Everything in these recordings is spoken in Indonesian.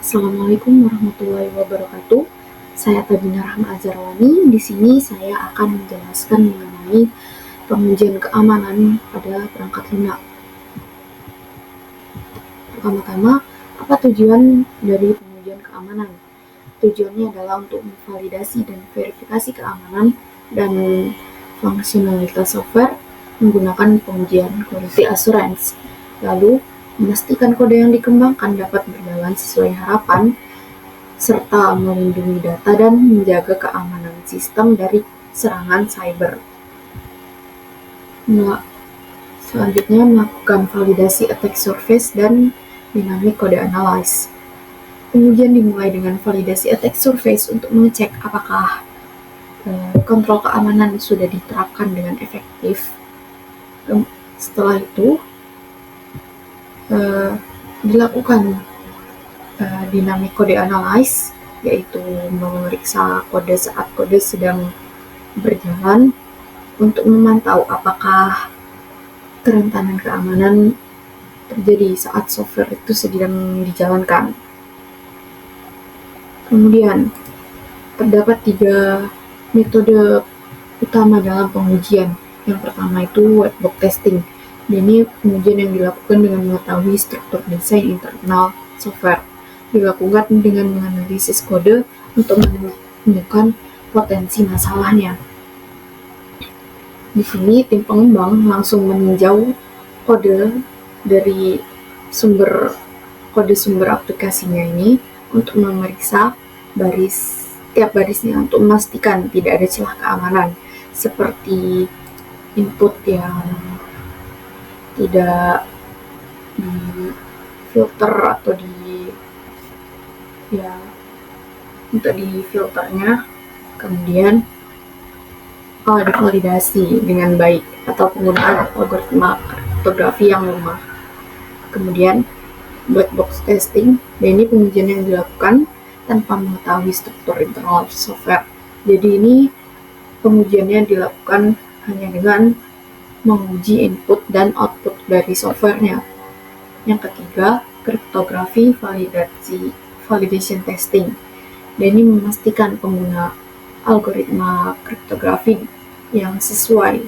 Assalamualaikum warahmatullahi wabarakatuh. Saya Tabina Rahma Azharwani. Di sini saya akan menjelaskan mengenai pengujian keamanan pada perangkat lunak. Pertama-tama, apa tujuan dari pengujian keamanan? Tujuannya adalah untuk memvalidasi dan verifikasi keamanan dan fungsionalitas software menggunakan pengujian quality assurance. Lalu, memastikan kode yang dikembangkan dapat berjalan sesuai harapan, serta melindungi data dan menjaga keamanan sistem dari serangan cyber. Selanjutnya, melakukan validasi attack surface dan dynamic code analysis. Pengujian dimulai dengan validasi attack surface untuk mengecek apakah kontrol keamanan sudah diterapkan dengan efektif. Setelah itu, dilakukan dynamic code analysis, yaitu memeriksa kode saat kode sedang berjalan untuk memantau apakah kerentanan keamanan terjadi saat software itu sedang dijalankan. Kemudian, terdapat 3 metode utama dalam pengujian. Yang pertama itu white box testing. Ini pengujian yang dilakukan dengan mengetahui struktur desain internal software. Dilakukan dengan menganalisis kode untuk menemukan potensi masalahnya. Di sini tim pengembang langsung meninjau kode dari kode sumber aplikasinya ini untuk memeriksa setiap barisnya untuk memastikan tidak ada celah keamanan seperti input yang tidak di filter atau untuk di filternya, kemudian divalidasi dengan baik atau penggunaan algoritma kriptografi yang lemah. Kemudian black box testing, ini pengujian yang dilakukan tanpa mengetahui struktur internal software. Jadi ini pengujiannya dilakukan hanya dengan menguji input dan output dari softwarenya. Yang ketiga, kriptografi validation testing. Dan ini memastikan pengguna algoritma kriptografi yang sesuai.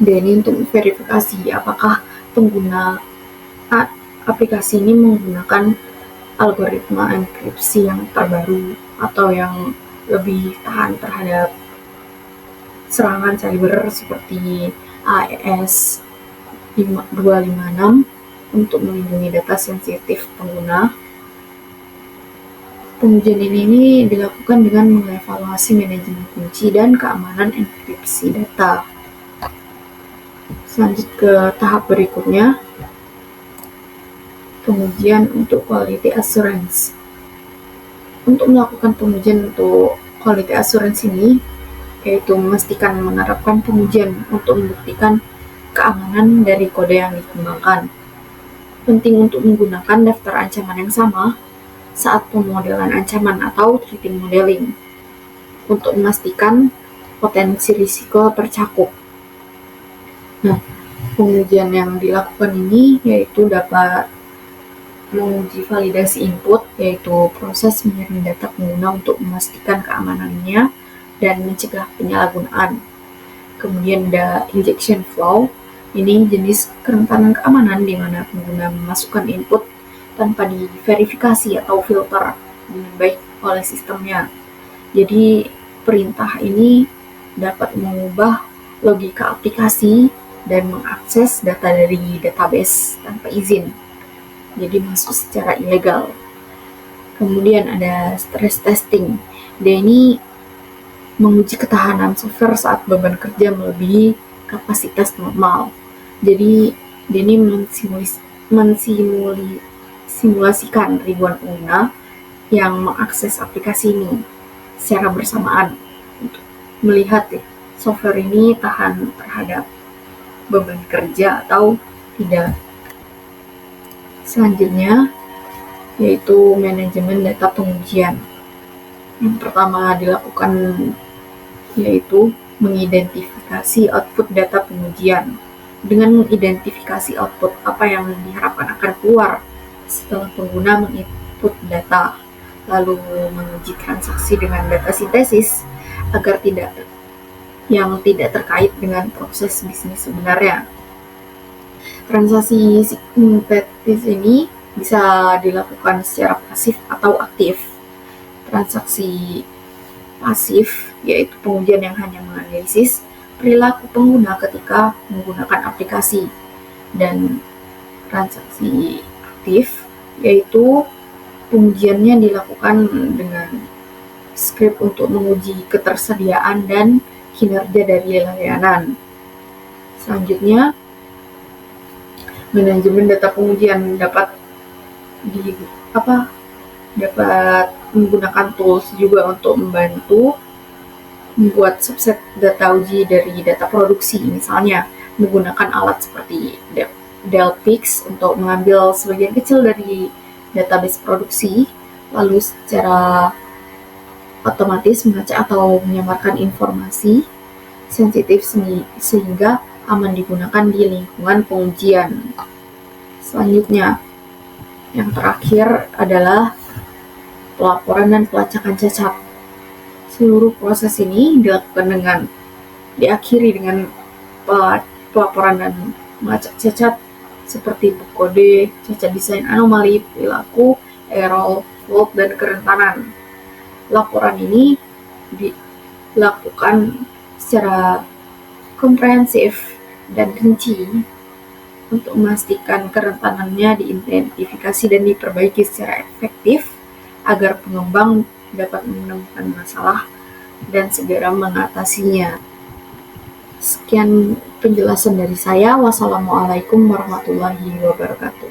Dan ini untuk verifikasi apakah pengguna aplikasi ini menggunakan algoritma enkripsi yang terbaru atau yang lebih tahan terhadap serangan cyber seperti AES 256 untuk melindungi data sensitif pengguna. Pengujian ini dilakukan dengan mengevaluasi manajemen kunci dan keamanan enkripsi data. Lanjut ke tahap berikutnya, pengujian untuk quality assurance. Untuk melakukan pengujian untuk quality assurance ini, yaitu memastikan menerapkan pengujian untuk membuktikan keamanan dari kode yang dikembangkan. Penting untuk menggunakan daftar ancaman yang sama saat pemodelan ancaman atau threat modeling untuk memastikan potensi risiko tercakup. Nah, pengujian yang dilakukan ini yaitu dapat menguji validasi input, yaitu proses mengirim data pengguna untuk memastikan keamanannya dan mencegah penyalahgunaan. Kemudian ada injection flow, ini jenis kerentanan keamanan di mana pengguna memasukkan input tanpa diverifikasi atau filter dengan baik oleh sistemnya. Jadi perintah ini dapat mengubah logika aplikasi dan mengakses data dari database tanpa izin. Jadi masuk secara ilegal. Kemudian ada stress testing. Dia ini menguji ketahanan software saat beban kerja melebihi kapasitas normal. Jadi dia ini mensimulasikan ribuan pengguna yang mengakses aplikasi ini secara bersamaan untuk melihat software ini tahan terhadap beban kerja atau tidak. Selanjutnya yaitu manajemen data pengujian. Yang pertama dilakukan yaitu mengidentifikasi output data pengujian. Dengan mengidentifikasi output apa yang diharapkan akan keluar setelah pengguna menginput data, lalu menguji transaksi dengan data sintesis agar tidak terkait dengan proses bisnis sebenarnya. Transaksi sintetis ini bisa dilakukan secara pasif atau aktif. Transaksi pasif yaitu pengujian yang hanya menganalisis perilaku pengguna ketika menggunakan aplikasi, dan transaksi aktif yaitu pengujiannya dilakukan dengan skrip untuk menguji ketersediaan dan kinerja dari layanan. Selanjutnya, manajemen data pengujian dapat menggunakan tools juga untuk membantu membuat subset data uji dari data produksi, misalnya menggunakan alat seperti Delphix untuk mengambil sebagian kecil dari database produksi, lalu secara otomatis membaca atau menyamarkan informasi sensitif sehingga aman digunakan di lingkungan pengujian. Selanjutnya, yang terakhir adalah pelaporan dan pelacakan cacat. Seluruh proses ini diakhiri dengan pelaporan dan melacak cacat seperti bug kode, cacat desain, anomali, perilaku, error, fault, dan kerentanan. Laporan ini dilakukan secara komprehensif dan rinci untuk memastikan kerentanannya diidentifikasi dan diperbaiki secara efektif agar pengembang dapat menemukan masalah dan segera mengatasinya. Sekian penjelasan dari saya. Wassalamualaikum warahmatullahi wabarakatuh.